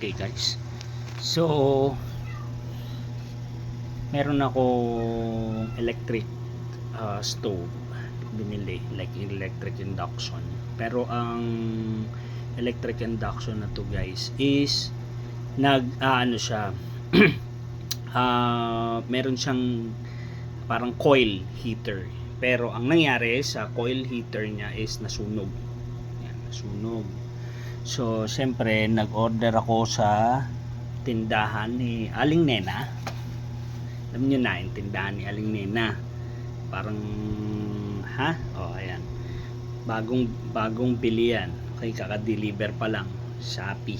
Okay guys, so meron akong electric stove binili, like electric induction, pero ang electric induction na to guys is ano siya meron siyang parang coil heater, pero ang nangyari sa coil heater niya is nasunog. Yan, nasunog. So syempre nag-order ako sa tindahan ni Aling Nena. Alam niyo na yung tindahan ni Aling Nena, parang ayan, bagong bili yan. Okay, kaka-deliver pa lang. Shopee.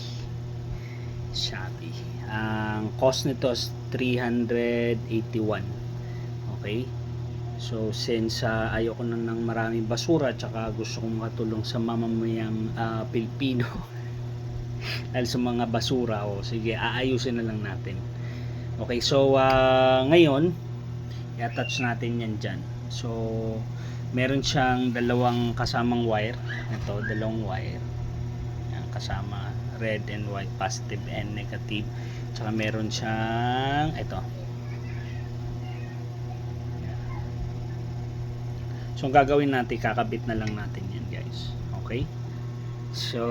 Ang cost nito is 381. Okay, so since ayoko na ng maraming basura, tsaka gusto kong makatulong sa mamamayang Pilipino dahil sa mga basura, sige, aayusin na lang natin. Okay, so ngayon i-attach natin yan dyan. So meron siyang dalawang kasamang wire. Ito, dalawang wire. Yan, kasama, red and white, positive and negative. Tsaka meron siyang ito. So ang gagawin natin, kakabit na lang natin yan guys. Okay, so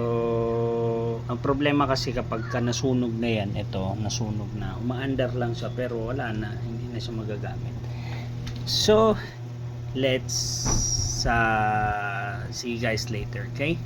ang problema kasi kapag nasunog na yan, ito nasunog na, umaandar lang siya pero wala na, hindi na siya magagamit. So let's see you guys later. Okay.